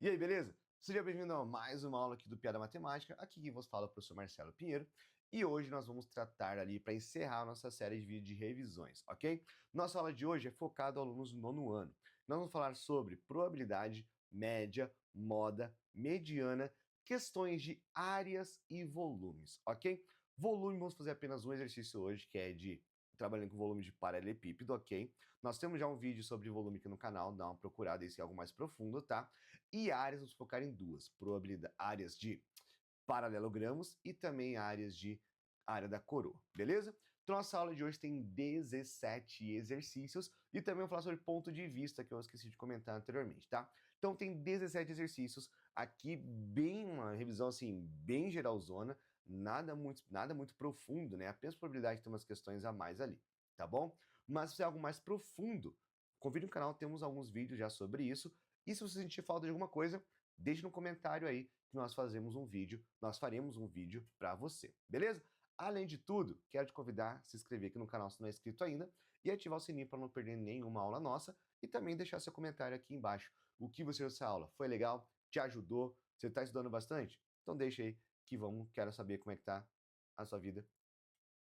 E aí, beleza? Seja bem-vindo a mais uma aula aqui do Piada Matemática. Aqui quem vos fala é o professor Marcelo Pinheiro. E hoje nós vamos tratar ali para encerrar a nossa série de vídeos de revisões, ok? Nossa aula de hoje é focada aos alunos do nono ano. Nós vamos falar sobre probabilidade, média, moda, mediana, questões de áreas e volumes, ok? Volume, vamos fazer apenas um exercício hoje, que é de trabalhando com volume de paralelepípedo, ok? Nós temos já um vídeo sobre volume aqui no canal, dá uma procurada, esse é algo mais profundo, tá? E áreas, vamos focar em duas, áreas de paralelogramos e também área da coroa, beleza? Então, nossa aula de hoje tem 17 exercícios e também vou falar sobre ponto de vista, que eu esqueci de comentar anteriormente, tá? Então, tem 17 exercícios aqui, bem uma revisão, assim, bem geralzona, nada muito profundo, né? Apenas probabilidade de ter umas questões a mais ali, tá bom? Mas se é algo mais profundo, convide no canal, temos alguns vídeos já sobre isso. E se você sentir falta de alguma coisa, deixe no comentário aí que nós faremos um vídeo para você, beleza? Além de tudo, quero te convidar a se inscrever aqui no canal se não é inscrito ainda e ativar o sininho para não perder nenhuma aula nossa e também deixar seu comentário aqui embaixo. O que você achou dessa aula? Foi legal? Te ajudou? Você está estudando bastante? Então deixa aí que quero saber como é que tá a sua vida.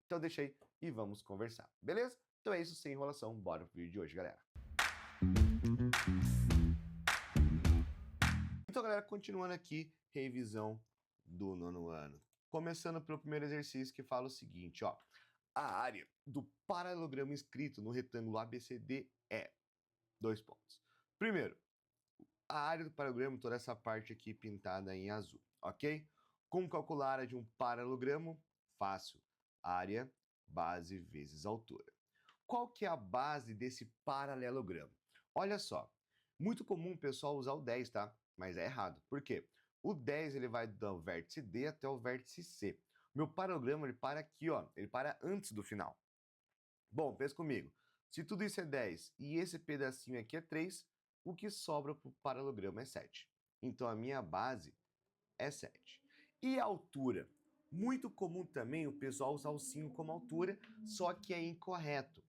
Então deixa aí e vamos conversar, beleza? Então é isso, sem enrolação, bora pro vídeo de hoje, galera. Então, galera, continuando aqui, revisão do nono ano. Começando pelo primeiro exercício que fala o seguinte, ó. A área do paralelogramo escrito no retângulo ABCD é... Dois pontos. Primeiro, a área do paralelogramo, toda essa parte aqui pintada em azul, ok? Como calcular a área de um paralelogramo? Fácil. Área, base vezes altura. Qual que é a base desse paralelogramo? Olha só, muito comum o pessoal usar o 10, tá? Mas é errado. Por quê? O 10 ele vai do vértice D até o vértice C. Meu paralelogramo ele para aqui, ó. Ele para antes do final. Bom, pensa comigo. Se tudo isso é 10 e esse pedacinho aqui é 3, o que sobra para o paralelogramo é 7. Então a minha base é 7. E a altura? Muito comum também o pessoal usar o 5 como altura, só que é incorreto.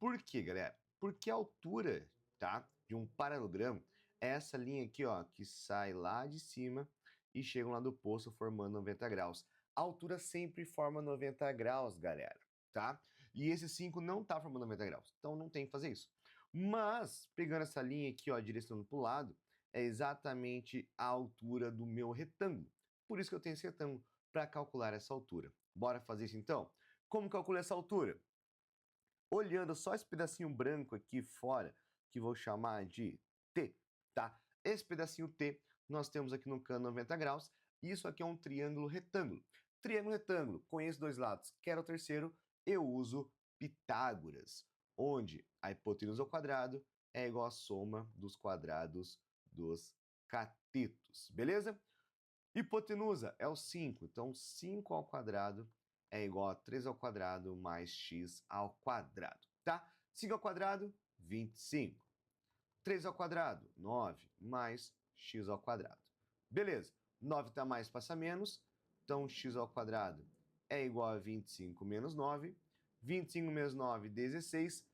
Por quê, galera? Porque a altura, tá, de um paralelogramo é essa linha aqui, ó, que sai lá de cima e chega lá do poço formando 90 graus. A altura sempre forma 90 graus, galera, tá? E esse 5 não tá formando 90 graus, então não tem que fazer isso. Mas, pegando essa linha aqui, ó, direcionando para o lado, é exatamente a altura do meu retângulo. Por isso que eu tenho esse retângulo, para calcular essa altura. Bora fazer isso então? Como calcular essa altura? Olhando só esse pedacinho branco aqui fora, que vou chamar de T, tá? Esse pedacinho T nós temos aqui no cano 90 graus, e isso aqui é um triângulo retângulo. Triângulo retângulo, conheço dois lados, quero o terceiro, eu uso Pitágoras, onde a hipotenusa ao quadrado é igual à soma dos quadrados dos catetos, beleza? Hipotenusa é o 5, então 5 ao quadrado é igual a 3 ao quadrado mais x ao quadrado, tá? 5 ao quadrado, 25. 3 ao quadrado, 9, mais x ao quadrado. Beleza, 9 está mais, passa menos, então x ao quadrado é igual a 25 menos 9. 25 menos 9, 16.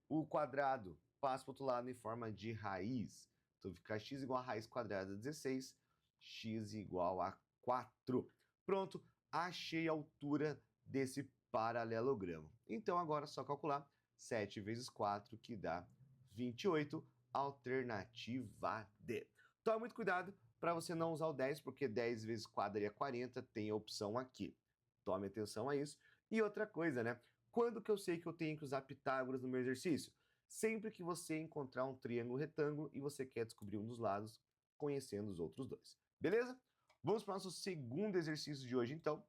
O quadrado passa para o outro lado em forma de raiz. Então fica x igual a raiz quadrada de 16, x igual a 4. Pronto, achei a altura desse paralelogramo. Então agora é só calcular 7 vezes 4, que dá 28, alternativa D. Tome muito cuidado para você não usar o 10, porque 10 vezes 4 daria 40, tem a opção aqui. Tome atenção a isso. E outra coisa, né? Quando que eu sei que eu tenho que usar Pitágoras no meu exercício? Sempre que você encontrar um triângulo retângulo e você quer descobrir um dos lados, conhecendo os outros dois. Beleza? Vamos para o nosso segundo exercício de hoje, então.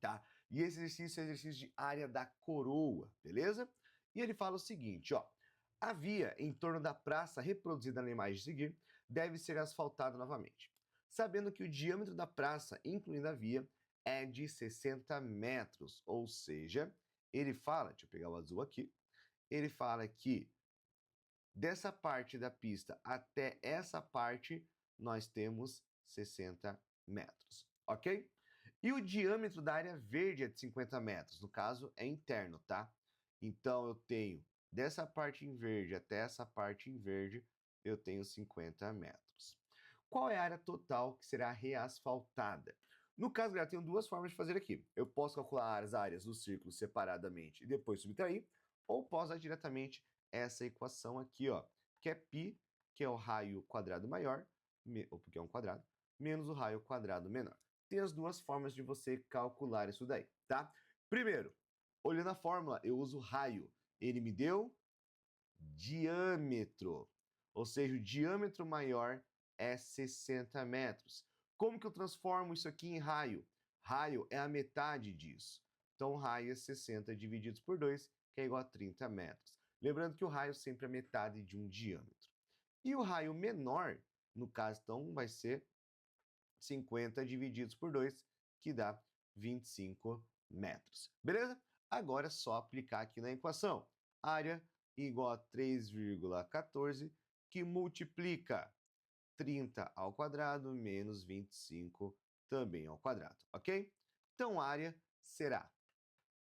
Tá? E esse exercício é o exercício de área da coroa, beleza? E ele fala o seguinte, ó. A via em torno da praça reproduzida na imagem a seguir deve ser asfaltada novamente. Sabendo que o diâmetro da praça, incluindo a via, é de 60 metros, ou seja, ele fala, deixa eu pegar o azul aqui, ele fala que dessa parte da pista até essa parte nós temos 60 metros, ok? E o diâmetro da área verde é de 50 metros, no caso é interno, tá? Então eu tenho dessa parte em verde até essa parte em verde, eu tenho 50 metros. Qual é a área total que será reasfaltada? No caso, galera, tenho duas formas de fazer aqui. Eu posso calcular as áreas do círculo separadamente e depois subtrair, ou posso usar diretamente essa equação aqui, ó, que é π, que é o raio quadrado maior, porque é um quadrado, menos o raio quadrado menor. Tem as duas formas de você calcular isso daí, tá? Primeiro, olhando a fórmula, eu uso raio. Ele me deu diâmetro, ou seja, o diâmetro maior é 60 metros. Como que eu transformo isso aqui em raio? Raio é a metade disso. Então, raio é 60 divididos por 2, que é igual a 30 metros. Lembrando que o raio sempre é metade de um diâmetro. E o raio menor, no caso, então, vai ser 50 divididos por 2, que dá 25 metros. Beleza? Agora é só aplicar aqui na equação. Área igual a 3,14, que multiplica 30 ao quadrado menos 25 também ao quadrado, ok? Então, a área será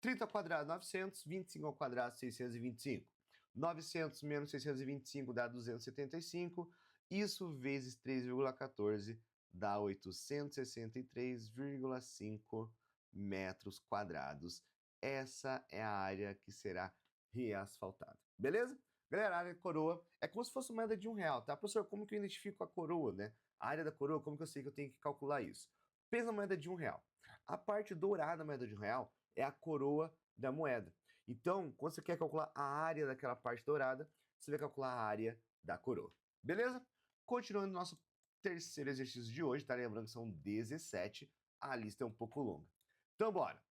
30 ao quadrado, 900, 25 ao quadrado, 625. 900 menos 625 dá 275. Isso vezes 3,14 dá 863,5 metros quadrados. Essa é a área que será reasfaltada. Beleza? Galera, a área coroa é como se fosse uma moeda de R$1, tá? Professor, como que eu identifico a coroa, né? A área da coroa, como que eu sei que eu tenho que calcular isso? Pensa na moeda de R$1. A parte dourada da moeda de R$1 é a coroa da moeda. Então, quando você quer calcular a área daquela parte dourada, você vai calcular a área da coroa. Beleza? Continuando nosso terceiro exercício de hoje, tá? Lembrando que são 17, a lista é um pouco longa. Então, bora!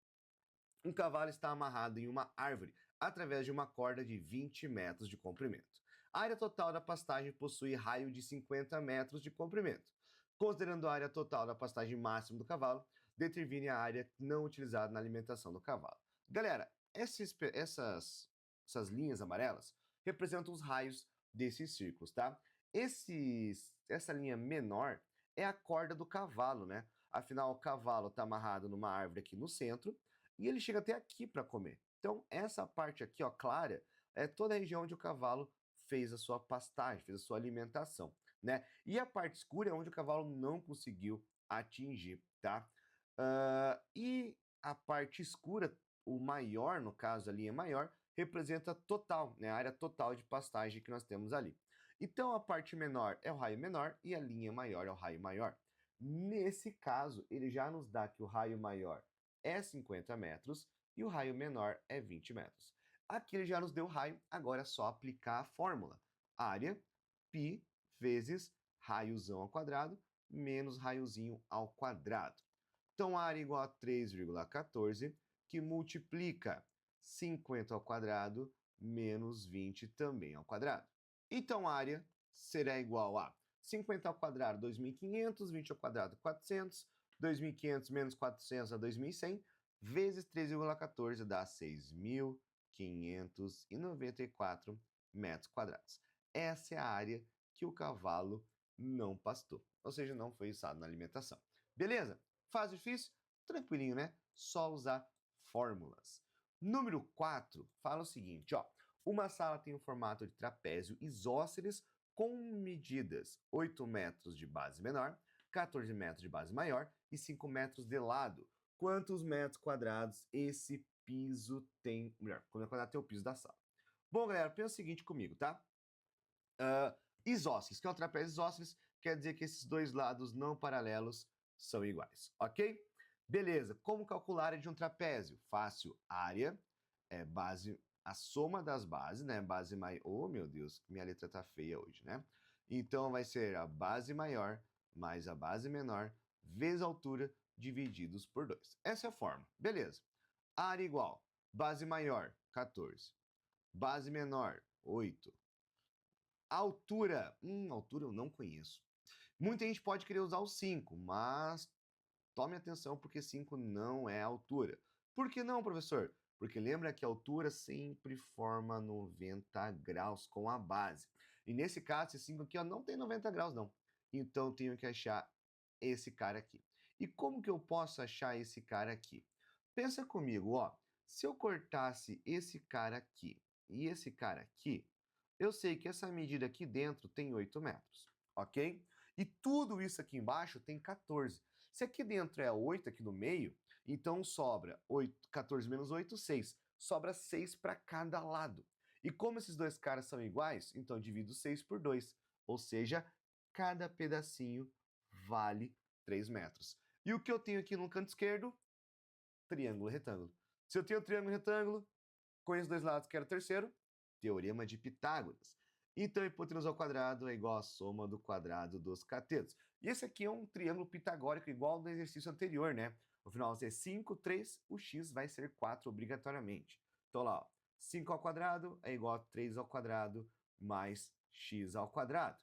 Um cavalo está amarrado em uma árvore através de uma corda de 20 metros de comprimento. A área total da pastagem possui raio de 50 metros de comprimento. Considerando a área total da pastagem máxima do cavalo, determine a área não utilizada na alimentação do cavalo. Galera, essas linhas amarelas representam os raios desses círculos, tá? Essa linha menor é a corda do cavalo, né? Afinal, o cavalo está amarrado numa árvore aqui no centro e ele chega até aqui para comer. Então, essa parte aqui, ó, clara, é toda a região onde o cavalo fez a sua pastagem, fez a sua alimentação, né? E a parte escura é onde o cavalo não conseguiu atingir, tá? E a parte escura, o maior, no caso a linha maior, representa total, né? A área total de pastagem que nós temos ali. Então, a parte menor é o raio menor e a linha maior é o raio maior. Nesse caso, ele já nos dá que o raio maior é 50 metros e o raio menor é 20 metros. Aqui ele já nos deu o raio, agora é só aplicar a fórmula. Área, π vezes raiozão ao quadrado, menos raiozinho ao quadrado. Então, a área é igual a 3,14, que multiplica 50 ao quadrado menos 20 também ao quadrado. Então, a área será igual a 50 ao quadrado, 2.500, 20 ao quadrado, 400, 2.500 menos 400 dá 2.100, vezes 3,14 dá 6.594 metros quadrados. Essa é a área que o cavalo não pastou, ou seja, não foi usado na alimentação. Beleza? Fácil, difícil? Tranquilinho, né? Só usar fórmulas. Número 4 fala o seguinte, ó. Uma sala tem o formato de trapézio isósceles com medidas 8 metros de base menor, 14 metros de base maior e 5 metros de lado. Quantos metros quadrados esse piso tem? Melhor, quanto quadrado tem o piso da sala? Bom, galera, pensa o seguinte comigo, tá? Isósceles, que é o trapézio isósceles, quer dizer que esses dois lados não paralelos são iguais, ok? Beleza, como calcular a área de um trapézio? Fácil, área é base, a soma das bases, né? Base maior, oh meu Deus, minha letra tá feia hoje, né? Então vai ser a base maior mais a base menor vezes a altura divididos por 2. Essa é a forma, beleza. Área igual, base maior, 14, base menor, 8. Altura, altura eu não conheço. Muita gente pode querer usar o 5, mas tome atenção porque 5 não é altura. Por que não, professor? Porque lembra que a altura sempre forma 90 graus com a base. E nesse caso, esse 5 aqui ó, não tem 90 graus não. Então eu tenho que achar esse cara aqui. E como que eu posso achar esse cara aqui? Pensa comigo, ó. Se eu cortasse esse cara aqui e esse cara aqui, eu sei que essa medida aqui dentro tem 8 metros, ok? E tudo isso aqui embaixo tem 14. Se aqui dentro é 8, aqui no meio, então sobra 8, 14 menos 8, 6. Sobra 6 para cada lado. E como esses dois caras são iguais, então eu divido 6 por 2. Ou seja, cada pedacinho vale 3 metros. E o que eu tenho aqui no canto esquerdo? Triângulo retângulo. Se eu tenho triângulo retângulo, com esses dois lados quero o terceiro, teorema de Pitágoras. Então, a hipotenusa ao quadrado é igual à soma do quadrado dos catetos. E esse aqui é um triângulo pitagórico igual ao do exercício anterior, né? No final vai ser 5, 3, o x vai ser 4 obrigatoriamente. Então, lá, ó, 5 ao quadrado é igual a 3 ao quadrado mais x ao quadrado.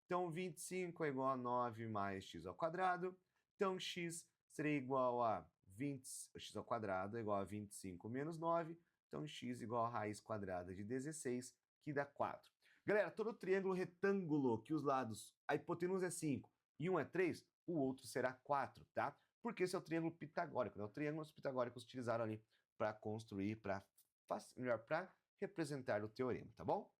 Então, 25 é igual a 9 mais x ao quadrado. Então, x seria igual a 20, x ao quadrado é igual a 25 menos 9. Então, x igual a raiz quadrada de 16, que dá 4. Galera, todo triângulo retângulo que os lados, a hipotenusa é 5 e um é 3, o outro será 4, tá? Porque esse é o triângulo pitagórico, né? O triângulo os pitagóricos utilizaram ali para construir, para representar o teorema, tá bom?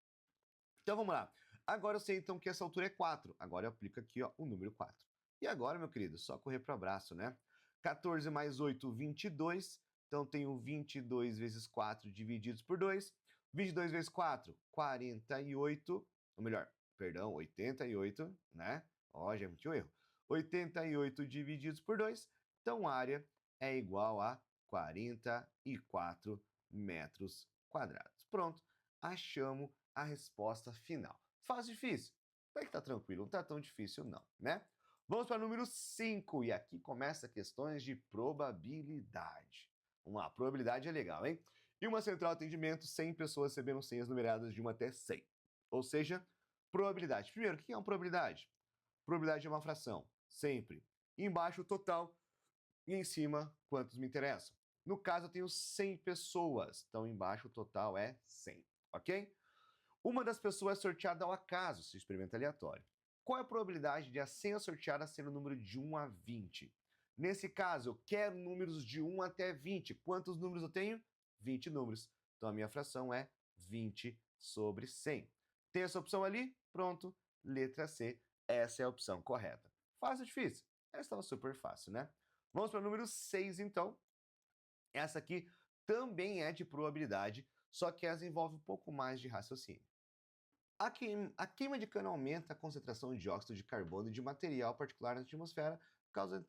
Então, vamos lá. Agora eu sei, então, que essa altura é 4. Agora eu aplico aqui, ó, o número 4. E agora, meu querido, só correr para o abraço, né? 14 mais 8, 22. Então, tenho 22 vezes 4 divididos por 2. 22 vezes 4, 48. Ou melhor, perdão, 88, né? Ó, já meti um erro. 88 divididos por 2. Então, a área é igual a 44 metros quadrados. Pronto, achamos a resposta final. Fácil, difícil? Até que tá tranquilo, não tá tão difícil não, né? Vamos para o número 5, e aqui começa questões de probabilidade. Vamos lá, probabilidade é legal, hein? Em uma central de atendimento, 100 pessoas receberam senhas numeradas de 1 até 100. Ou seja, probabilidade. Primeiro, o que é uma probabilidade? Probabilidade é uma fração, sempre. Embaixo o total e em cima quantos me interessam. No caso, eu tenho 100 pessoas, então embaixo o total é 100, ok? Uma das pessoas é sorteada ao acaso, se experimenta aleatório. Qual é a probabilidade de a senha sorteada ser o número de 1 a 20? Nesse caso, eu quero números de 1 até 20. Quantos números eu tenho? 20 números. Então, a minha fração é 20 sobre 100. Tem essa opção ali? Pronto. Letra C. Essa é a opção correta. Fácil ou difícil? Essa estava super fácil, né? Vamos para o número 6, então. Essa aqui também é de probabilidade, só que essa envolve um pouco mais de raciocínio. A queima de cana aumenta a concentração de dióxido de carbono e de material particular na atmosfera, causa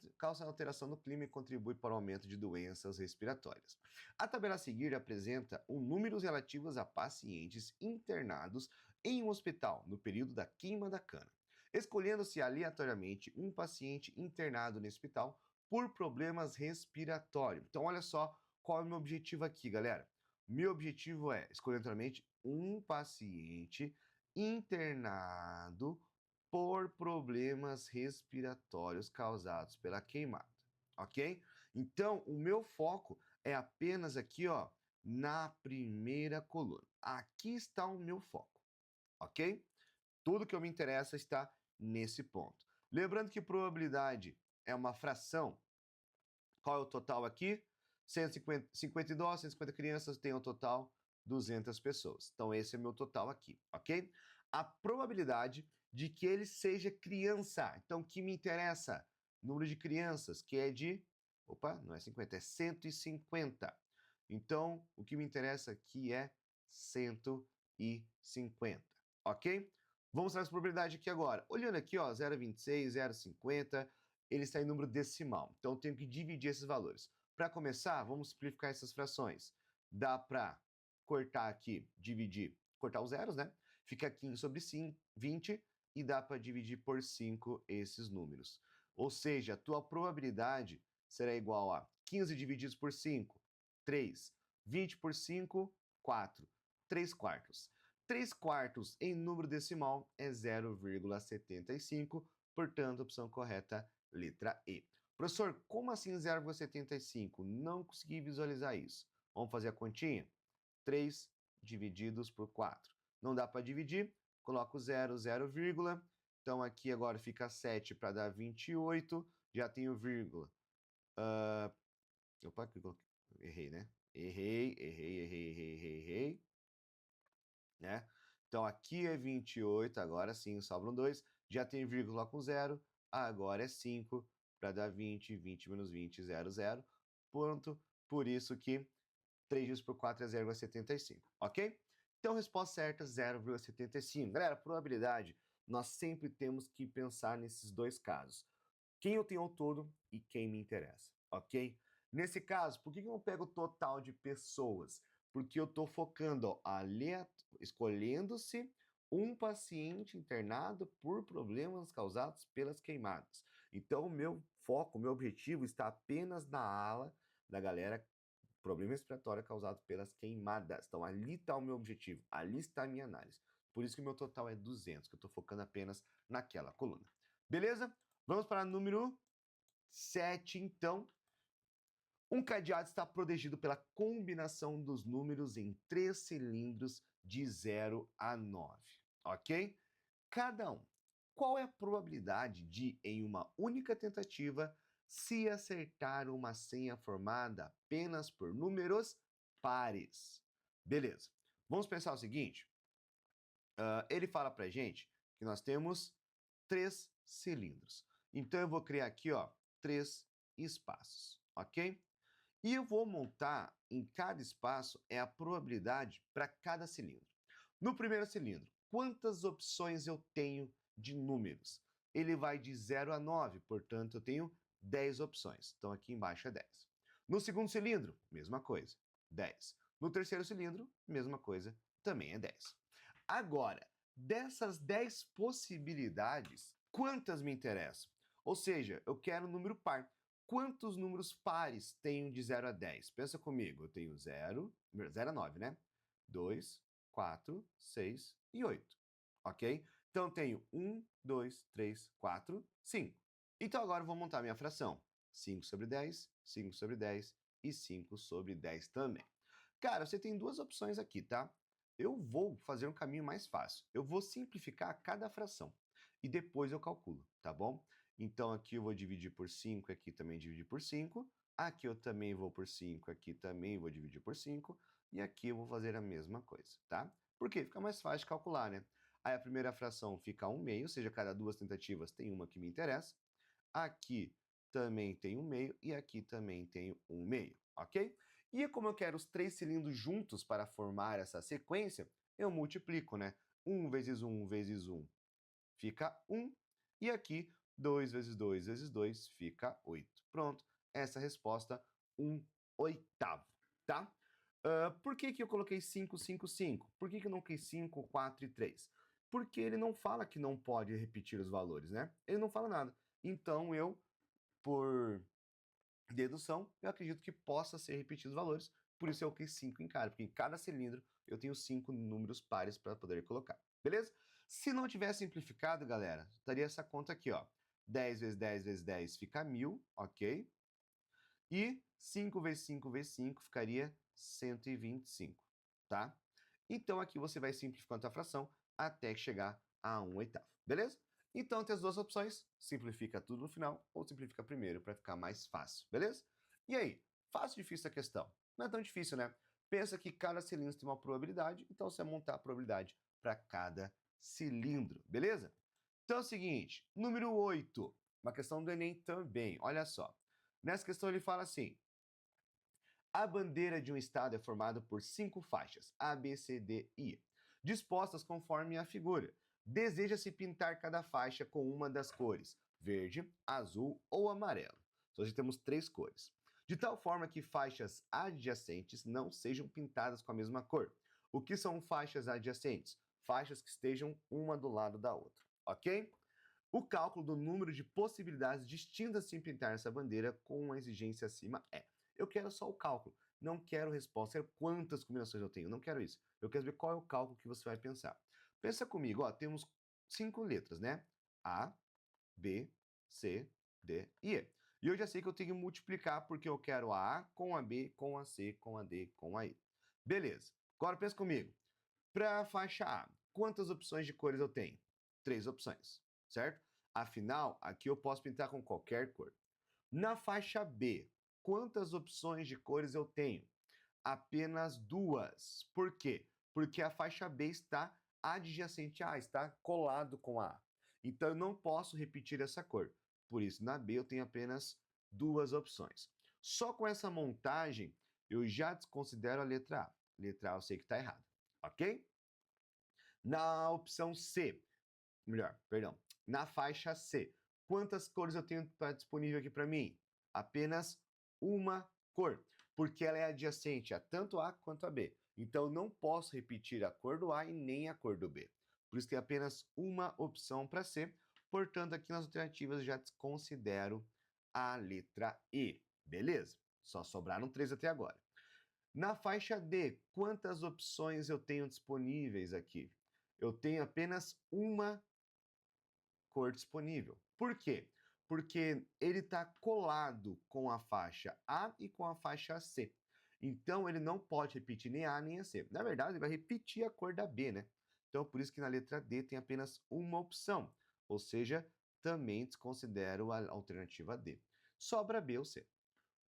alteração no clima e contribui para o aumento de doenças respiratórias. A tabela a seguir apresenta números relativos a pacientes internados em um hospital no período da queima da cana, escolhendo-se aleatoriamente um paciente internado nesse hospital por problemas respiratórios. Então, olha só qual é o meu objetivo aqui, galera. Meu objetivo é escolher aleatoriamente um paciente internado por problemas respiratórios causados pela queimada, ok? Então, o meu foco é apenas aqui, ó, na primeira coluna. Aqui está o meu foco, ok? Tudo que eu me interessa está nesse ponto. Lembrando que probabilidade é uma fração. Qual é o total aqui? 150 idosos, 150 crianças, tem um total 200 pessoas. Então, esse é meu total aqui, ok? A probabilidade de que ele seja criança. Então, o que me interessa? Número de crianças, que é de... Opa, não é 50, é 150. Então, o que me interessa aqui é 150, ok? Vamos para essa probabilidade aqui agora. Olhando aqui, ó, 0,26, 0,50, ele está em número decimal. Então, eu tenho que dividir esses valores. Para começar, vamos simplificar essas frações. Dá para cortar aqui, dividir, cortar os zeros, né? Fica 15 sobre 5, 20, e dá para dividir por 5 esses números. Ou seja, a tua probabilidade será igual a 15 divididos por 5, 3. 20 por 5, 4. 3 quartos. 3 quartos em número decimal é 0,75, portanto, a opção correta, letra E. Professor, como assim 0,75? Não consegui visualizar isso. Vamos fazer a continha? 3 divididos por 4. Não dá para dividir, coloco 0, 0, vírgula. Então, aqui agora fica 7 para dar 28. Já tenho vírgula. Opa, errei, né? Errei. Né? Então, aqui é 28, agora sim, sobram 2. Já tem vírgula com 0, agora é 5 para dar 20, 20 menos 20, 0, 0. Pronto, por isso que 3 vezes por 4 é 0,75, ok? Então, resposta certa, 0,75. Galera, probabilidade, nós sempre temos que pensar nesses dois casos. Quem eu tenho ao todo e quem me interessa, ok? Nesse caso, por que eu não pego o total de pessoas? Porque eu estou focando, escolhendo-se um paciente internado por problemas causados pelas queimadas. Então, o meu foco, o meu objetivo está apenas na ala da galera problema respiratório causado pelas queimadas. Então, ali está o meu objetivo, ali está a minha análise. Por isso que o meu total é 200, que eu estou focando apenas naquela coluna. Beleza? Vamos para o número 7, então. Um cadeado está protegido pela combinação dos números em 3 cilindros de 0 a 9, ok? Cada um. Qual é a probabilidade de, em uma única tentativa, se acertar uma senha formada apenas por números pares? Beleza. Vamos pensar o seguinte. Ele fala pra gente que nós temos 3 cilindros. Então, eu vou criar aqui, ó, 3 espaços, ok? E eu vou montar em cada espaço a probabilidade para cada cilindro. No primeiro cilindro, quantas opções eu tenho de números? Ele vai de 0 a 9, portanto, eu tenho 10 opções. Então, aqui embaixo é 10. No segundo cilindro, mesma coisa, 10. No terceiro cilindro, mesma coisa, também é 10. Agora, dessas 10 possibilidades, quantas me interessam? Ou seja, eu quero um número par. Quantos números pares tenho de 0 a 10? Pensa comigo, eu tenho 0 a 9, né? 2, 4, 6 e 8, ok? Então, eu tenho 1, 2, 3, 4, 5. Então, agora eu vou montar minha fração. 5 sobre 10, 5 sobre 10 e 5 sobre 10 também. Cara, você tem duas opções aqui, tá? Eu vou fazer um caminho mais fácil. Eu vou simplificar cada fração e depois eu calculo, tá bom? Então, aqui eu vou dividir por 5, aqui também dividir por 5. Aqui eu também vou por 5, aqui também vou dividir por 5. E aqui eu vou fazer a mesma coisa, tá? Por quê? Fica mais fácil de calcular, né? Aí a primeira fração fica 1/2, ou seja, cada duas tentativas tem uma que me interessa. Aqui também tem 1/2 e aqui também tem 1/2, ok? E como eu quero os 3 cilindros juntos para formar essa sequência, eu multiplico, né? 1 vezes 1 vezes 1 fica 1. E aqui, 2 vezes 2 vezes 2 fica 8. Pronto, essa é a resposta 1/8, tá? Por que eu coloquei 5, 5, 5? Por que eu não coloquei 5, 4 e 3? Porque ele não fala que não pode repetir os valores, né? Ele não fala nada. Então, eu, por dedução, eu acredito que possa ser repetido os valores, por isso eu coloquei 5 em cada, porque em cada cilindro eu tenho 5 números pares para poder colocar, beleza? Se não tivesse simplificado, galera, daria essa conta aqui, ó. 10 vezes 10 vezes 10 fica 1000, ok? E 5 vezes 5 vezes 5 ficaria 125, tá? Então aqui você vai simplificando a fração até chegar a 1/8, beleza? Então tem as duas opções, simplifica tudo no final ou simplifica primeiro para ficar mais fácil, beleza? E aí, fácil ou difícil a questão? Não é tão difícil, né? Pensa que cada cilindro tem uma probabilidade, então você vai montar a probabilidade para cada cilindro, beleza? Então é o seguinte, número 8, uma questão do Enem também, olha só. Nessa questão ele fala assim: a bandeira de um estado é formada por 5 faixas, A, B, C, D e E, dispostas conforme a figura. Deseja-se pintar cada faixa com uma das cores, verde, azul ou amarelo. Então, já temos 3 cores. De tal forma que faixas adjacentes não sejam pintadas com a mesma cor. O que são faixas adjacentes? Faixas que estejam uma do lado da outra, ok? O cálculo do número de possibilidades distintas de pintar essa bandeira com uma exigência acima é: eu quero só o cálculo, não quero resposta, quero quantas combinações eu tenho, não quero isso. Eu quero saber qual é o cálculo que você vai pensar. Pensa comigo, ó, temos 5 letras, né? A, B, C, D e E. E eu já sei que eu tenho que multiplicar porque eu quero a A com a B, com a C, com a D, com a E. Beleza. Agora pensa comigo. Para a faixa A, quantas opções de cores eu tenho? 3 opções, certo? Afinal, aqui eu posso pintar com qualquer cor. Na faixa B, quantas opções de cores eu tenho? Apenas 2. Por quê? Porque a faixa B está adjacente a A, está colado com a A. Então, eu não posso repetir essa cor. Por isso, na B eu tenho apenas duas opções. Só com essa montagem, eu já desconsidero a letra A. Letra A eu sei que está errada, ok? Na opção C, na faixa C, quantas cores eu tenho disponível aqui para mim? Apenas uma cor, porque ela é adjacente a tanto A quanto a B. Então, eu não posso repetir a cor do A e nem a cor do B. Por isso, tem apenas uma opção para C. Portanto, aqui nas alternativas eu já desconsidero a letra E. Beleza? Só sobraram 3 até agora. Na faixa D, quantas opções eu tenho disponíveis aqui? Eu tenho apenas uma cor disponível. Por quê? Porque ele está colado com a faixa A e com a faixa C. Então, ele não pode repetir nem a nem a C. Na verdade, ele vai repetir a cor da B, né? Então, por isso que na letra D tem apenas uma opção. Ou seja, também desconsidero a alternativa D. Sobra B ou C.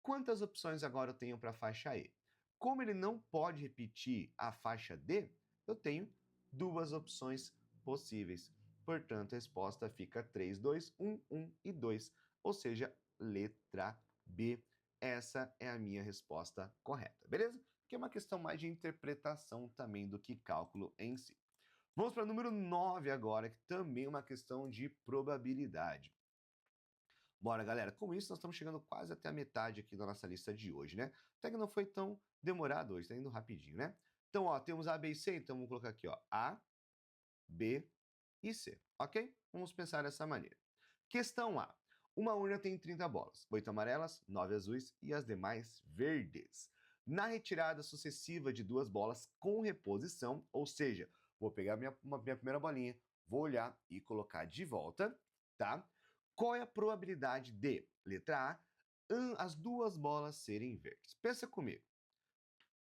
Quantas opções agora eu tenho para a faixa E? Como ele não pode repetir a faixa D, eu tenho duas opções possíveis. Portanto, a resposta fica 3, 2, 1, 1 e 2, ou seja, letra B. Essa é a minha resposta correta, beleza? Que é uma questão mais de interpretação também do que cálculo em si. Vamos para o número 9 agora, que também é uma questão de probabilidade. Bora, galera. Com isso, nós estamos chegando quase até a metade aqui da nossa lista de hoje, né? Até que não foi tão demorado hoje, tá indo rapidinho, né? Então, ó, temos A, B e C, então vamos colocar aqui, ó, A, B e C, ok? Vamos pensar dessa maneira. Questão A. Uma urna tem 30 bolas, 8 amarelas, 9 azuis e as demais verdes. Na retirada sucessiva de duas bolas com reposição, ou seja, vou pegar minha primeira bolinha, vou olhar e colocar de volta, tá? Qual é a probabilidade de, letra A, as duas bolas serem verdes? Pensa comigo.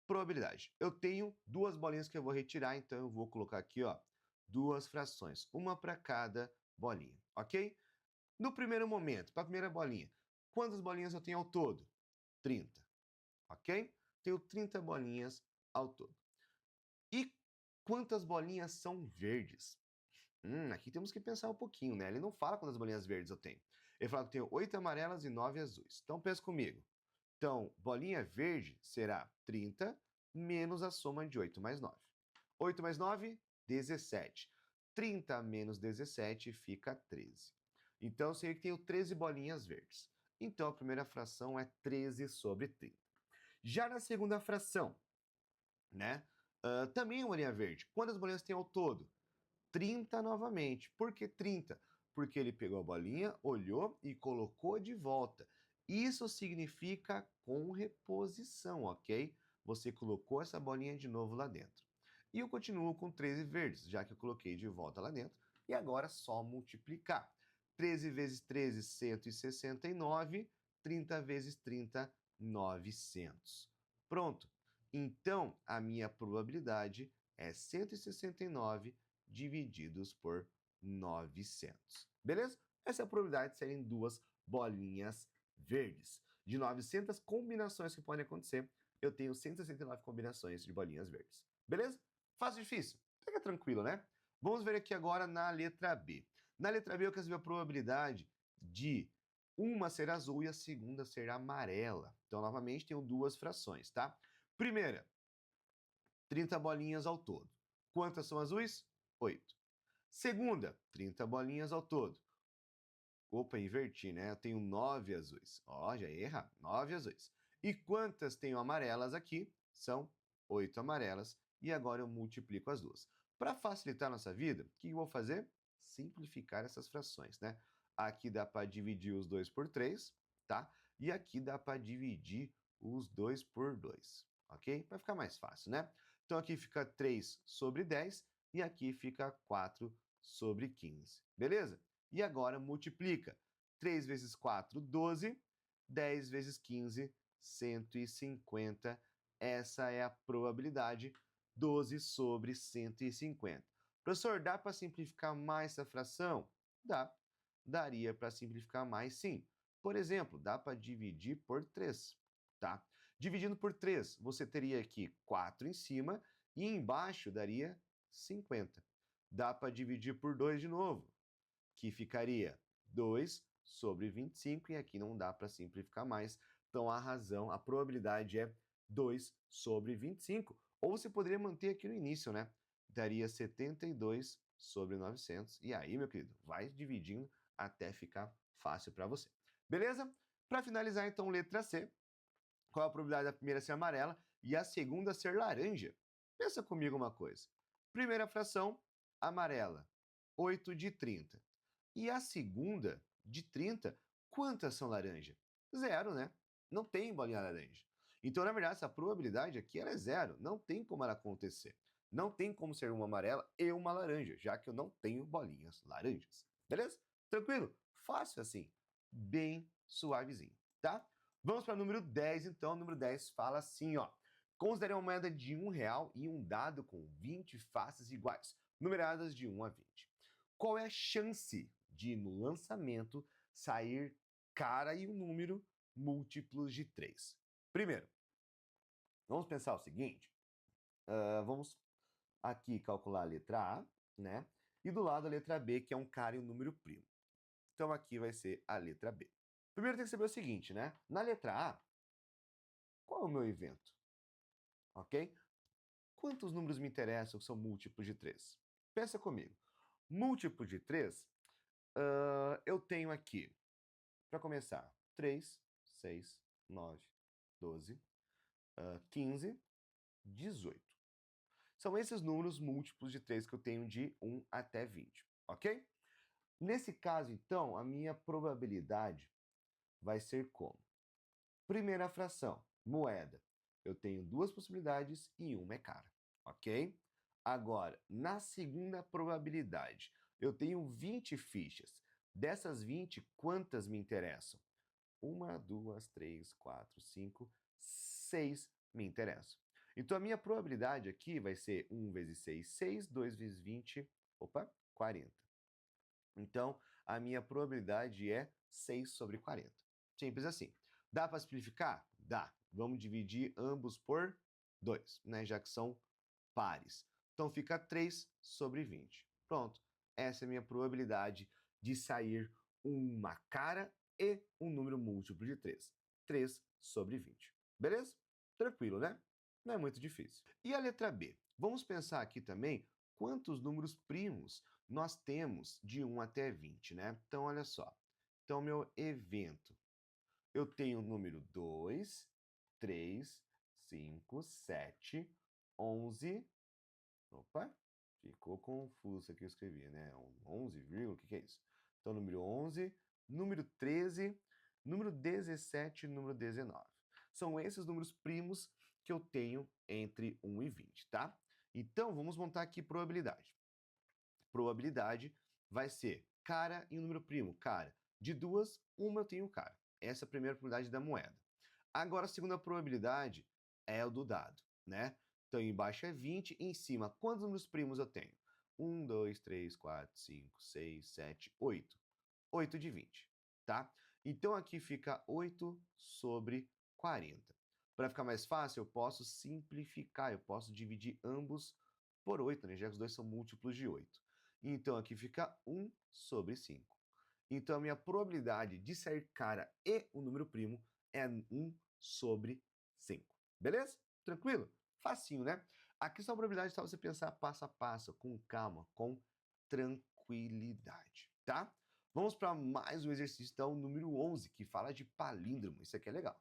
Probabilidade. Eu tenho duas bolinhas que eu vou retirar, então eu vou colocar aqui, ó, duas frações, uma para cada bolinha, ok? No primeiro momento, para a primeira bolinha, quantas bolinhas eu tenho ao todo? 30, ok? Tenho 30 bolinhas ao todo. E quantas bolinhas são verdes? Aqui temos que pensar um pouquinho, né? Ele não fala quantas bolinhas verdes eu tenho. Ele fala que eu tenho 8 amarelas e 9 azuis. Então, pensa comigo. Então, bolinha verde será 30 menos a soma de 8 mais 9. 8 mais 9, 17. 30 menos 17 fica 13. Então, eu sei que tenho 13 bolinhas verdes. Então, a primeira fração é 13 sobre 30. Já na segunda fração, né? Também é uma bolinha verde. Quantas bolinhas tem ao todo? 30 novamente. Por que 30? Porque ele pegou a bolinha, olhou e colocou de volta. Isso significa com reposição, ok? Você colocou essa bolinha de novo lá dentro. E eu continuo com 13 verdes, já que eu coloquei de volta lá dentro. E agora é só multiplicar. 13 vezes 13, 169. 30 vezes 30, 900. Pronto. Então, a minha probabilidade é 169 divididos por 900. Beleza? Essa é a probabilidade de serem duas bolinhas verdes. De 900 combinações que podem acontecer, eu tenho 169 combinações de bolinhas verdes. Beleza? Fácil ou difícil? Fica tranquilo, né? Vamos ver aqui agora na letra B. Na letra B eu quero saber a probabilidade de uma ser azul e a segunda ser amarela. Então, novamente, tenho duas frações, tá? Primeira, 30 bolinhas ao todo. Quantas são azuis? 8. Segunda, 30 bolinhas ao todo. Opa, inverti, né? Eu tenho 9 azuis. Ó, já ia errar. 9 azuis. E quantas tenho amarelas aqui? São 8 amarelas. E agora eu multiplico as duas. Para facilitar a nossa vida, o que eu vou fazer? Simplificar essas frações, né? Aqui dá para dividir os 2 por 3, tá? E aqui dá para dividir os 2 por 2, ok? Vai ficar mais fácil, né? Então aqui fica 3 sobre 10 e aqui fica 4 sobre 15, beleza? E agora multiplica. 3 vezes 4, 12. 10 vezes 15, 150. Essa é a probabilidade, 12 sobre 150. Professor, dá para simplificar mais essa fração? Dá. Daria para simplificar mais, sim. Por exemplo, dá para dividir por 3, tá? Dividindo por 3, você teria aqui 4 em cima e embaixo daria 50. Dá para dividir por 2 de novo. que ficaria 2 sobre 25, e aqui não dá para simplificar mais. Então, a probabilidade é 2 sobre 25. Ou você poderia manter aqui no início, né? Daria 72 sobre 900. E aí, meu querido, vai dividindo até ficar fácil para você. Beleza? Para finalizar, então, letra C. Qual é a probabilidade da primeira ser amarela e a segunda ser laranja? Pensa comigo uma coisa. Primeira fração, amarela, 8 de 30. E a segunda, de 30, quantas são laranja? Zero, né? Não tem bolinha laranja. Então, na verdade, essa probabilidade aqui ela é zero. Não tem como ela acontecer. Não tem como ser uma amarela e uma laranja, já que eu não tenho bolinhas laranjas. Beleza? Tranquilo? Fácil assim. Bem suavezinho, tá? Vamos para o número 10, então. O número 10 fala assim, ó. Considere uma moeda de R$1 e um dado com 20 faces iguais, numeradas de 1 a 20. Qual é a chance de, no lançamento, sair cara e um número múltiplos de 3? Primeiro, vamos pensar o seguinte. Vamos aqui calcular a letra A, né? E do lado a letra B, que é um cara e um número primo. Então aqui vai ser a letra B. Primeiro tem que saber o seguinte, né? Na letra A, qual é o meu evento? Ok? Quantos números me interessam que são múltiplos de 3? Pensa comigo. Múltiplo de 3, eu tenho aqui, para começar, 3, 6, 9, 12, 15, 18. São esses números múltiplos de 3 que eu tenho de 1 até 20, ok? Nesse caso, então, a minha probabilidade vai ser como? Primeira fração, moeda. Eu tenho duas possibilidades e uma é cara, ok? Agora, na segunda probabilidade, eu tenho 20 fichas. Dessas 20, quantas me interessam? 1, 2, 3, 4, 5, 6 me interessam. Então, a minha probabilidade aqui vai ser 1 vezes 6, 6, 2 vezes 20, 40. Então, a minha probabilidade é 6 sobre 40. Simples assim. Dá para simplificar? Dá. Vamos dividir ambos por 2, né? Já que são pares. Então, fica 3 sobre 20. Pronto. Essa é a minha probabilidade de sair uma cara e um número múltiplo de 3. 3 sobre 20. Beleza? Tranquilo, né? Não é muito difícil. E a letra B? Vamos pensar aqui também quantos números primos nós temos de 1 até 20, né? Então, olha só. Então, meu evento. Eu tenho o número 2, 3, 5, 7, 11. Opa, ficou confuso aqui eu escrevi, né? 11, o que é isso? Então, número 11, número 13, número 17 e número 19. São esses números primos que eu tenho entre 1 e 20, tá? Então, vamos montar aqui probabilidade. Probabilidade vai ser cara e um número primo. Cara, de duas, uma eu tenho cara. Essa é a primeira probabilidade da moeda. Agora, a segunda probabilidade é o do dado, né? Então, embaixo é 20, e em cima, quantos números primos eu tenho? 1, 2, 3, 4, 5, 6, 7, 8. 8 de 20, tá? Então, aqui fica 8 sobre 40. Para ficar mais fácil, eu posso simplificar, eu posso dividir ambos por 8, né? Já que os dois são múltiplos de 8. Então, aqui fica 1 sobre 5. Então, a minha probabilidade de sair cara e o número primo é 1 sobre 5. Beleza? Tranquilo? Facinho, né? Aqui só a probabilidade de você pensar passo a passo, com calma, com tranquilidade, tá? Vamos para mais um exercício, então, número 11, que fala de palíndromo. Isso aqui é legal.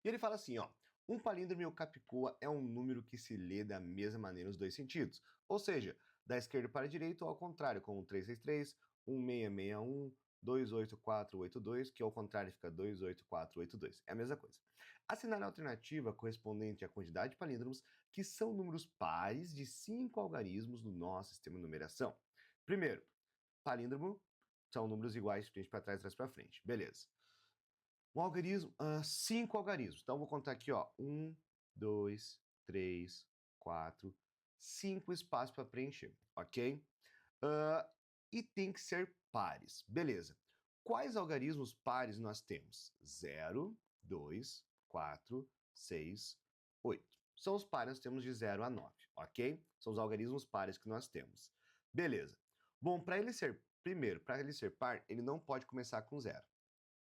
E ele fala assim, ó. Um palíndromo ou capicua é um número que se lê da mesma maneira nos dois sentidos. Ou seja, da esquerda para a direita ou ao contrário, como 363, 1661, 28482, que ao contrário fica 28482. É a mesma coisa. Assinale a alternativa correspondente à quantidade de palíndromos, que são números pares de 5 algarismos no nosso sistema de numeração. Primeiro, palíndromo são números iguais de frente para trás e trás para frente. Beleza. Um algarismo, 5 algarismos. Então, vou contar aqui, ó. 1, 2, 3, 4, 5 espaços para preencher, ok? E tem que ser pares. Beleza. Quais algarismos pares nós temos? 0, 2, 4, 6, 8. São os pares que nós temos de 0 a 9, ok? São os algarismos pares que nós temos. Beleza. Bom, para ele ser primeiro, para ele ser par, ele não pode começar com zero,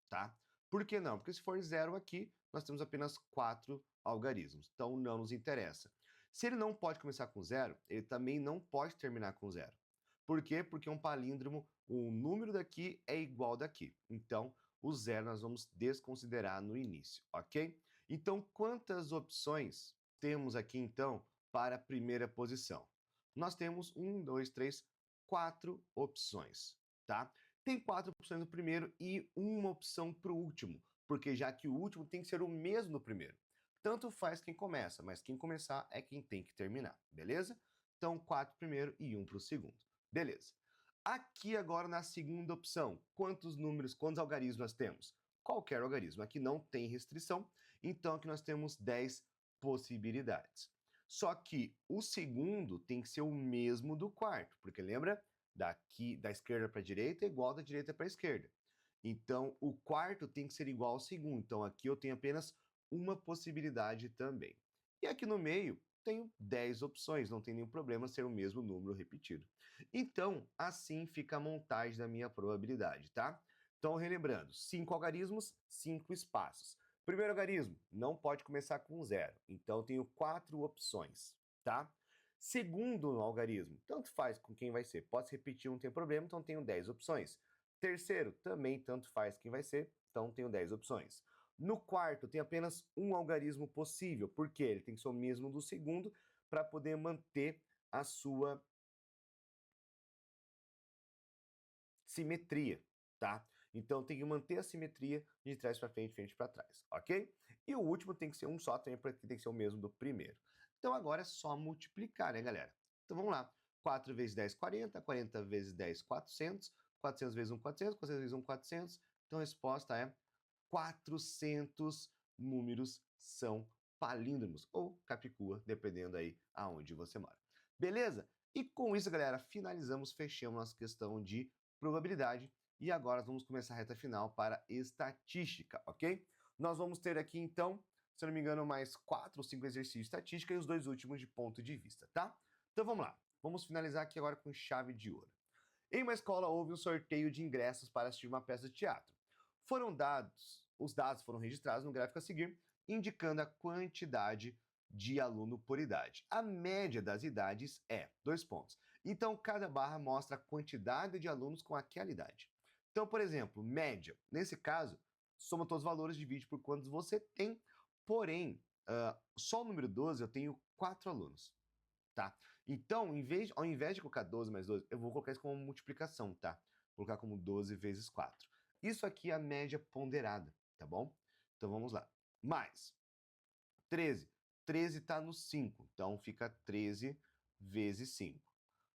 tá? Por que não? Porque se for zero aqui, nós temos apenas 4 algarismos, então não nos interessa. Se ele não pode começar com zero, ele também não pode terminar com zero. Por quê? Porque um palíndromo, o número daqui é igual daqui. Então, o zero nós vamos desconsiderar no início, ok? Então, quantas opções temos aqui, então, para a primeira posição? Nós temos 4 opções, tá? Tem 4 opções no primeiro e uma opção para o último, porque já que o último tem que ser o mesmo do primeiro. Tanto faz quem começa, mas quem começar é quem tem que terminar, beleza? Então, 4 primeiro e 1 para o segundo. Beleza. Aqui agora na segunda opção, quantos algarismos nós temos? Qualquer algarismo. Aqui não tem restrição, então aqui nós temos 10 possibilidades. Só que o segundo tem que ser o mesmo do quarto, porque lembra? Daqui da esquerda para a direita é igual da direita para a esquerda. Então, o quarto tem que ser igual ao segundo. Então, aqui eu tenho apenas uma possibilidade também. E aqui no meio, tenho 10 opções, não tem nenhum problema ser o mesmo número repetido. Então, assim fica a montagem da minha probabilidade, tá? Então, relembrando, 5 algarismos, 5 espaços. Primeiro algarismo, não pode começar com zero, então eu tenho 4 opções, tá? Segundo algarismo, tanto faz com quem vai ser, pode se repetir, não tem problema, então tenho 10 opções. Terceiro, também tanto faz quem vai ser, então tenho 10 opções. No quarto, tem apenas um algarismo possível, porque ele tem que ser o mesmo do segundo para poder manter a sua simetria, tá? Então tem que manter a simetria de trás para frente para trás, ok? E o último tem que ser um só também, porque tem que ser o mesmo do primeiro. Então agora é só multiplicar, né, galera? Então vamos lá. 4 vezes 10, 40. 40 vezes 10, 400. 400 vezes 1, 400. 400 vezes 1, 400. Então a resposta é 400 números são palíndromos, ou capicua, dependendo aí aonde você mora. Beleza? E com isso, galera, finalizamos, fechamos nossa questão de probabilidade e agora vamos começar a reta final para estatística, ok? Nós vamos ter aqui, então, se eu não me engano, mais 4 ou 5 exercícios de estatística e os dois últimos de ponto de vista, tá? Então vamos lá. Vamos finalizar aqui agora com chave de ouro. Em uma escola houve um sorteio de ingressos para assistir uma peça de teatro. Os dados foram registrados no gráfico a seguir, indicando a quantidade de aluno por idade. A média das idades é 2 pontos. Então, cada barra mostra a quantidade de alunos com aquela idade. Então, por exemplo, média. Nesse caso, soma todos os valores, divide por quantos você tem. Porém, só o número 12 eu tenho 4 alunos, tá? Então, ao invés de colocar 12 mais 12, eu vou colocar isso como multiplicação, tá? Vou colocar como 12 vezes 4. Isso aqui é a média ponderada, tá bom? Então, vamos lá. Mais 13. 13 está no 5, então fica 13 vezes 5.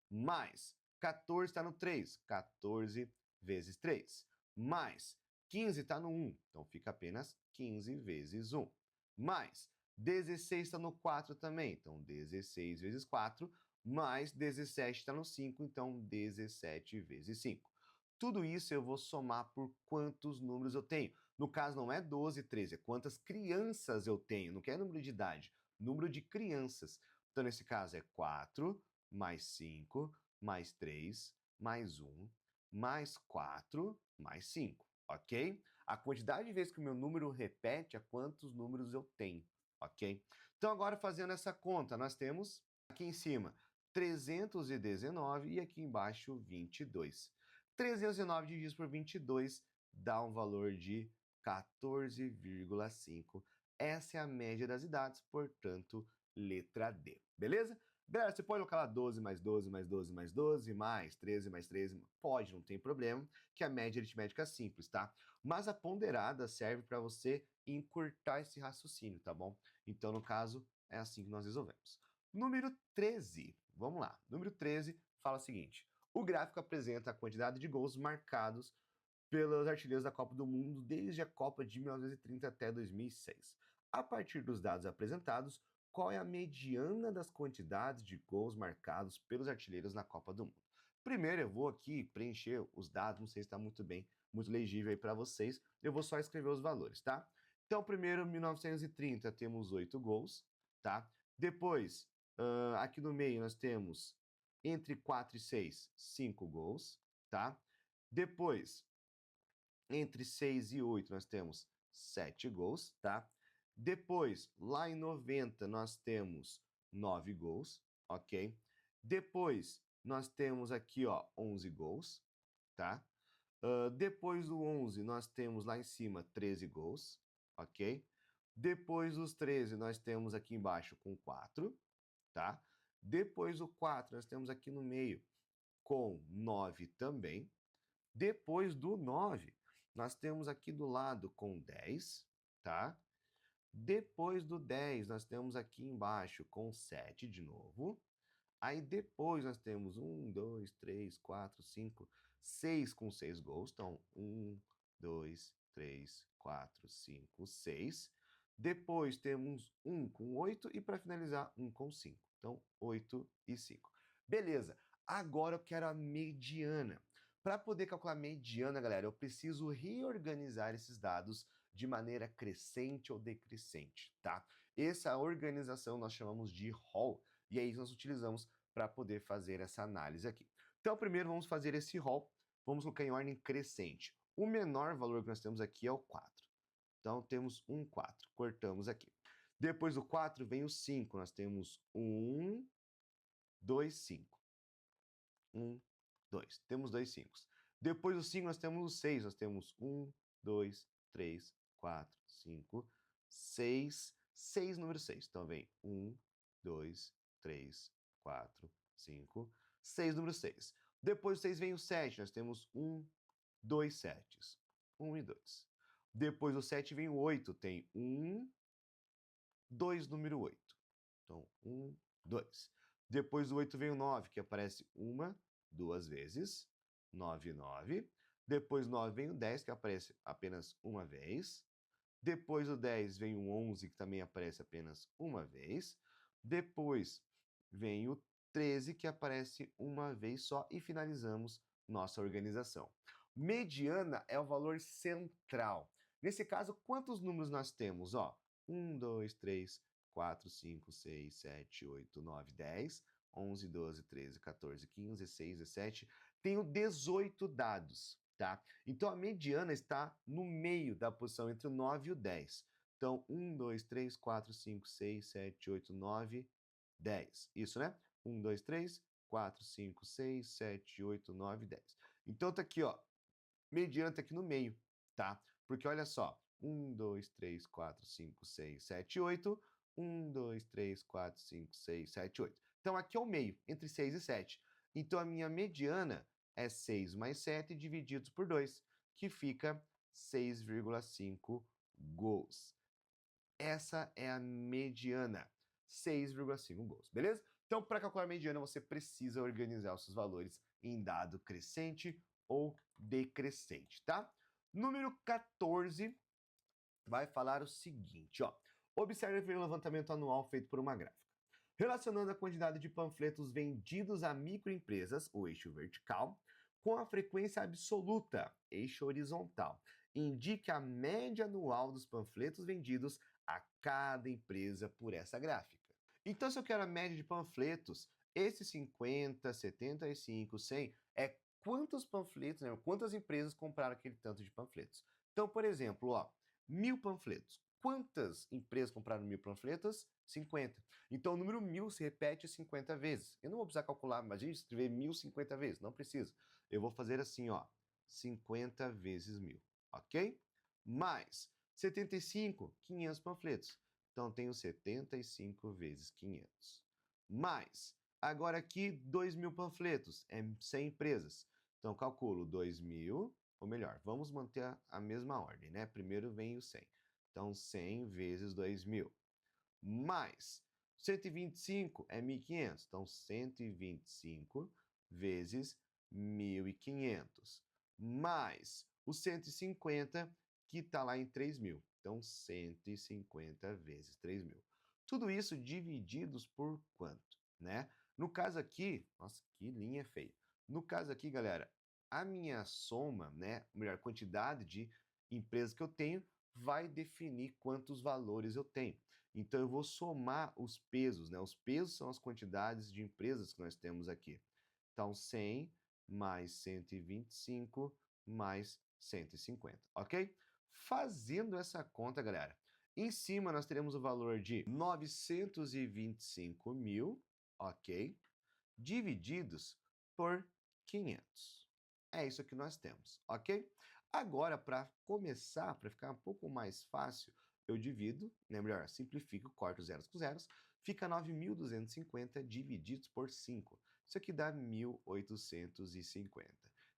Mais 14 está no 3, 14 vezes 3. Mais 15 está no 1, então fica apenas 15 vezes 1. Mais 16 está no 4 também, então 16 vezes 4. Mais 17 está no 5, então 17 vezes 5. Tudo isso eu vou somar por quantos números eu tenho. No caso, não é 12, 13, é quantas crianças eu tenho. Não quer número de idade, número de crianças. Então, nesse caso, é 4 mais 5 mais 3 mais 1 mais 4 mais 5, ok? A quantidade de vezes que o meu número repete é quantos números eu tenho, ok? Então, agora fazendo essa conta, nós temos aqui em cima 319 e aqui embaixo 22. 319 dividido por 22 dá um valor de 14,5. Essa é a média das idades, portanto, letra D. Beleza? Galera, você pode colocar lá 12 mais 12 mais 12 mais 12, mais 13 mais 13, pode, não tem problema, que a média aritmética é simples, tá? Mas a ponderada serve para você encurtar esse raciocínio, tá bom? Então, no caso, é assim que nós resolvemos. Número 13, vamos lá. Número 13 fala o seguinte: o gráfico apresenta a quantidade de gols marcados pelos artilheiros da Copa do Mundo desde a Copa de 1930 até 2006. A partir dos dados apresentados, qual é a mediana das quantidades de gols marcados pelos artilheiros na Copa do Mundo? Primeiro eu vou aqui preencher os dados, não sei se está muito bem, muito legível aí para vocês, eu vou só escrever os valores, tá? Então, primeiro, 1930 temos 8 gols, tá? Depois, aqui no meio nós temos entre 4 e 6, 5 gols, tá? Depois, entre 6 e 8, nós temos 7 gols, tá? Depois, lá em 90, nós temos 9 gols, ok? Depois, nós temos aqui, ó, 11 gols, tá? Depois do 11, nós temos lá em cima 13 gols, ok? Depois dos 13, nós temos aqui embaixo com 4, tá? Depois do 4, nós temos aqui no meio com 9 também. Depois do 9, nós temos aqui do lado com 10, tá? Depois do 10, nós temos aqui embaixo com 7 de novo. Aí depois nós temos 1, 2, 3, 4, 5, 6 com 6 gols. Então, 1, 2, 3, 4, 5, 6. Depois temos 1 com 8 e para finalizar, 1 com 5. Então, 8 e 5. Beleza, agora eu quero a mediana. Para poder calcular a mediana, galera, eu preciso reorganizar esses dados de maneira crescente ou decrescente, tá? Essa organização nós chamamos de rol, e é isso que nós utilizamos para poder fazer essa análise aqui. Então, primeiro vamos fazer esse rol, vamos colocar em ordem crescente. O menor valor que nós temos aqui é o 4. Então, temos um 4, cortamos aqui. Depois do 4 vem o 5, nós temos 1, 2, 5. 1, 2. Temos 2 5. Depois do 5 nós temos o 6, nós temos 1, 2, 3, 4, 5, 6, 6, número 6. Então vem 1, 2, 3, 4, 5, 6, número 6. Depois do 6 vem o 7, nós temos 1, 2 7. 1 e 2. Depois do 7 vem o 8, tem 1, 2, número 8. Então, 1, 2. Depois do 8 vem o 9, que aparece uma, duas vezes. 9, 9. Depois do 9 vem o 10, que aparece apenas uma vez. Depois do 10 vem o 11, que também aparece apenas uma vez. Depois vem o 13, que aparece uma vez só. E finalizamos nossa organização. Mediana é o valor central. Nesse caso, quantos números nós temos? Ó, 1, 2, 3, 4, 5, 6, 7, 8, 9, 10, 11, 12, 13, 14, 15, 16, 17. Tenho 18 dados, tá? Então, a mediana está no meio da posição entre o 9 e o 10. Então, 1, 2, 3, 4, 5, 6, 7, 8, 9, 10. Isso, né? 1, 2, 3, 4, 5, 6, 7, 8, 9, 10. Então, tá aqui, ó. Mediana tá aqui no meio, tá? Porque olha só, 1, 2, 3, 4, 5, 6, 7, 8. 1, 2, 3, 4, 5, 6, 7, 8. Então, aqui é o meio, entre 6 e 7. Então, a minha mediana é 6 mais 7 divididos por 2, que fica 6,5 gols. Essa é a mediana, 6,5 gols, beleza? Então, para calcular a mediana, você precisa organizar os seus valores em dado crescente ou decrescente, tá? Número 14 vai falar o seguinte, ó. Observe o levantamento anual feito por uma gráfica. Relacionando a quantidade de panfletos vendidos a microempresas, o eixo vertical, com a frequência absoluta, eixo horizontal. Indique a média anual dos panfletos vendidos a cada empresa por essa gráfica. Então, se eu quero a média de panfletos, esses 50, 75, 100 é quantos panfletos, né, quantas empresas compraram aquele tanto de panfletos. Então, por exemplo, ó, 1.000 panfletos. Quantas empresas compraram 1.000 panfletos? 50. Então, o número 1.000 se repete 50 vezes. Eu não vou precisar calcular, imagina escrever 1.000 50 vezes, não preciso. Eu vou fazer assim, ó, 50 vezes 1.000, ok? Mais 75, 500 panfletos. Então, tenho 75 vezes 500. Mais, agora aqui, 2.000 panfletos, é 100 empresas. Então, calculo 2.000, ou melhor, vamos manter a mesma ordem, né? Primeiro vem o 100. Então, 100 vezes 2.000. Mais 125 é 1.500. Então, 125 vezes 1.500. Mais o 150, que está lá em 3.000. Então, 150 vezes 3.000. Tudo isso divididos por quanto, né? No caso aqui, nossa, que linha feia. No caso aqui, galera, a minha soma, né, ou melhor, quantidade de empresas que eu tenho, vai definir quantos valores eu tenho. Então, eu vou somar os pesos, né? Os pesos são as quantidades de empresas que nós temos aqui. Então, 100 mais 125 mais 150, ok? Fazendo essa conta, galera, em cima nós teremos o valor de 925 mil, ok? Divididos por 500. É isso que nós temos, ok? Agora, para começar, para ficar um pouco mais fácil, eu divido, né, melhor, simplifico, corto zeros com zeros, fica 9.250 divididos por 5. Isso aqui dá 1.850.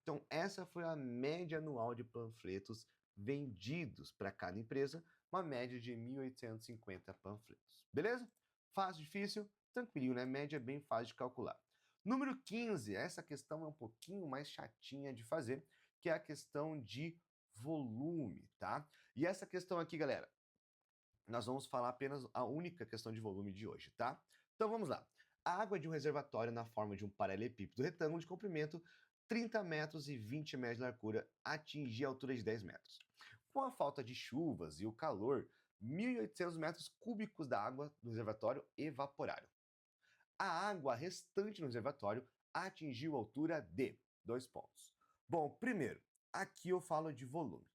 Então, essa foi a média anual de panfletos vendidos para cada empresa, uma média de 1.850 panfletos. Beleza? Fácil, difícil? Tranquilinho, né? Média é bem fácil de calcular. Número 15, essa questão é um pouquinho mais chatinha de fazer, que é a questão de volume, tá? E essa questão aqui, galera, nós vamos falar apenas a única questão de volume de hoje, tá? Então vamos lá. A água de um reservatório na forma de um paralelepípedo retângulo de comprimento 30 metros e 20 metros de largura atingia a altura de 10 metros. Com a falta de chuvas e o calor, 1.800 metros cúbicos da água do reservatório evaporaram. A água restante no reservatório atingiu a altura de 2 pontos. Bom, primeiro, aqui eu falo de volume,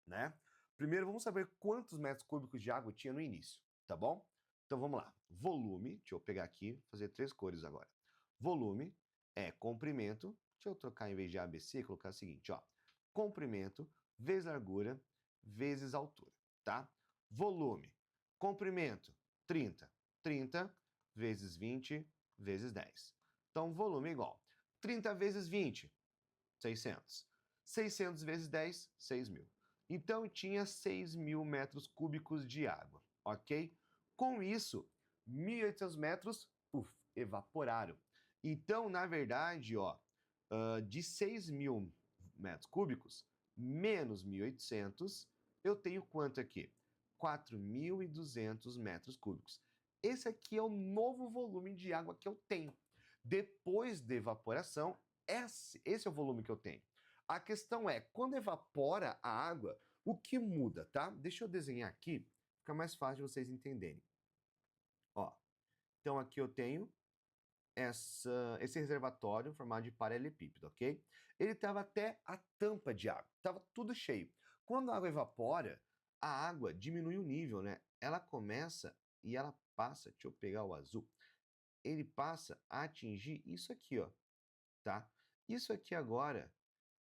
né? Primeiro, vamos saber quantos metros cúbicos de água tinha no início, tá bom? Então vamos lá. Volume, deixa eu pegar aqui, fazer 3 cores agora. Volume é comprimento, deixa eu trocar em vez de ABC, colocar o seguinte, ó. Comprimento vezes largura vezes altura, tá? Volume, comprimento, 30. 30 vezes 20 vezes 10. Então, volume é igual 30 vezes 20, 600. 600 vezes 10, 6.000. Então, tinha 6.000 metros cúbicos de água, ok? Com isso, 1.800 metros, evaporaram. Então, na verdade, ó, de 6.000 metros cúbicos, menos 1.800, eu tenho quanto aqui? 4.200 metros cúbicos. Esse aqui é o novo volume de água que eu tenho. Depois da evaporação, esse é o volume que eu tenho. A questão é, quando evapora a água, o que muda, tá? Deixa eu desenhar aqui, fica mais fácil de vocês entenderem. Ó, então aqui eu tenho esse reservatório formado de paralelepípedo, ok? Ele estava até a tampa de água, estava tudo cheio. Quando a água evapora, a água diminui o nível, né? Ela começa e ela passa, deixa eu pegar o azul, ele passa a atingir isso aqui, ó, tá? Isso aqui agora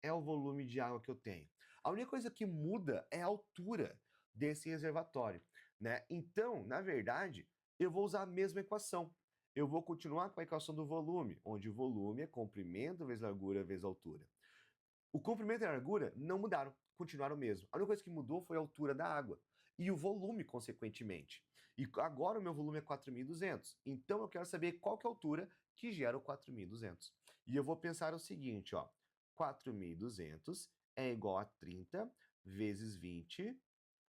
é o volume de água que eu tenho. A única coisa que muda é a altura desse reservatório, né? Então, na verdade, eu vou usar a mesma equação. Eu vou continuar com a equação do volume, onde o volume é comprimento vezes largura vezes altura. O comprimento e a largura não mudaram, continuaram o mesmo. A única coisa que mudou foi a altura da água e o volume, consequentemente. E agora o meu volume é 4.200. Então eu quero saber qual que é a altura que gera o 4.200. E eu vou pensar o seguinte, ó. 4.200 é igual a 30 vezes 20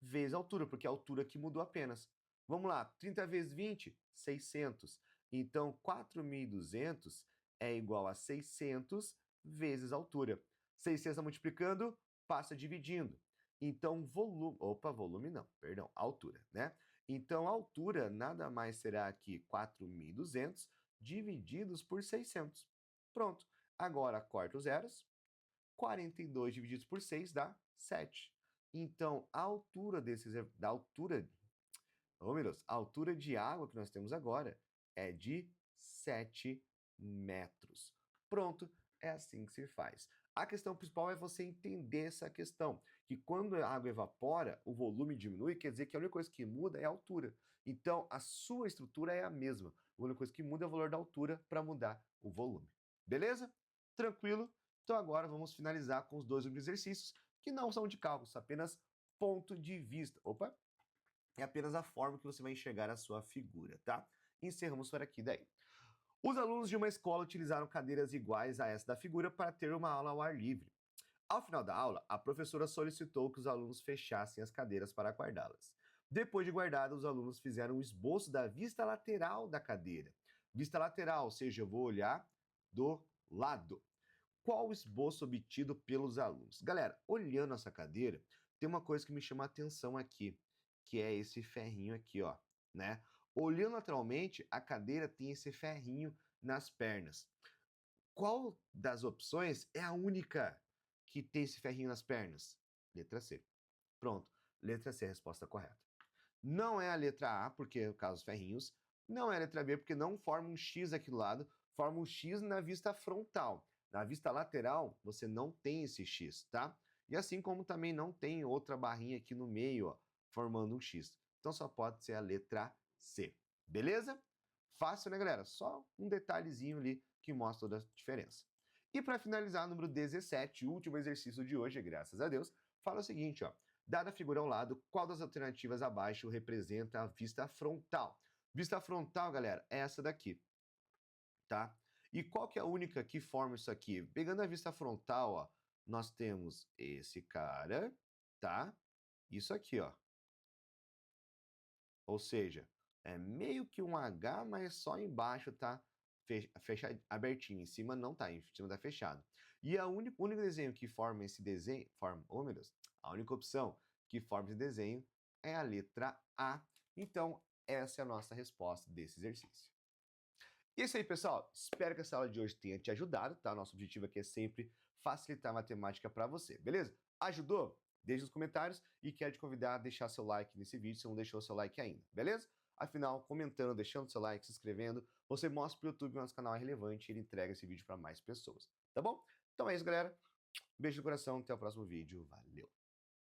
vezes a altura, porque é a altura que mudou apenas. Vamos lá, 30 vezes 20, 600. Então, 4.200 é igual a 600 vezes a altura. 600 está multiplicando, passa dividindo. Então, volume não, perdão, altura, né? Então, a altura nada mais será que 4.200 divididos por 600. Pronto. Agora, corta os zeros. 42 divididos por 6 dá 7. Então, a altura da altura, oh meu Deus, a altura de água que nós temos agora é de 7 metros. Pronto, é assim que se faz. A questão principal é você entender essa questão, que quando a água evapora, o volume diminui, quer dizer que a única coisa que muda é a altura. Então, a sua estrutura é a mesma. A única coisa que muda é o valor da altura para mudar o volume. Beleza? Tranquilo? Então, agora vamos finalizar com os dois exercícios, que não são de cálculos, apenas ponto de vista. Opa! É apenas a forma que você vai enxergar a sua figura, tá? Encerramos por aqui daí. Os alunos de uma escola utilizaram cadeiras iguais a essa da figura para ter uma aula ao ar livre. Ao final da aula, a professora solicitou que os alunos fechassem as cadeiras para guardá-las. Depois de guardadas, os alunos fizeram um esboço da vista lateral da cadeira. Vista lateral, ou seja, eu vou olhar do lado. Qual o esboço obtido pelos alunos? Galera, olhando essa cadeira, tem uma coisa que me chama a atenção aqui, que é esse ferrinho aqui, ó, né? Olhando lateralmente, a cadeira tem esse ferrinho nas pernas. Qual das opções é a única que tem esse ferrinho nas pernas? Letra C. Pronto, letra C é a resposta correta. Não é a letra A, porque é o caso dos ferrinhos. Não é a letra B, porque não forma um X aqui do lado, forma um X na vista frontal. Na vista lateral, você não tem esse X, tá? E assim como também não tem outra barrinha aqui no meio, ó, formando um X. Então só pode ser a letra C. Beleza? Fácil, né, galera? Só um detalhezinho ali que mostra toda a diferença. E para finalizar, número 17, o último exercício de hoje, graças a Deus, fala o seguinte, ó. Dada a figura ao lado, qual das alternativas abaixo representa a vista frontal? Vista frontal, galera, é essa daqui, tá? E qual que é a única que forma isso aqui? Pegando a vista frontal, ó, nós temos esse cara, tá? Isso aqui, ó. Ou seja, é meio que um H, mas só embaixo tá abertinho. Em cima não tá, em cima tá fechado. E o único desenho que forma esse desenho, oh meu Deus, a única opção que forma esse desenho é a letra A. Então, essa é a nossa resposta desse exercício. E é isso aí, pessoal. Espero que essa aula de hoje tenha te ajudado, tá? Nosso objetivo aqui é sempre facilitar a matemática para você, beleza? Ajudou? Deixe nos comentários e quero te convidar a deixar seu like nesse vídeo se não deixou seu like ainda, beleza? Afinal, comentando, deixando seu like, se inscrevendo, você mostra pro YouTube que o nosso canal é relevante e ele entrega esse vídeo para mais pessoas, tá bom? Então é isso, galera. Beijo no coração, até o próximo vídeo. Valeu!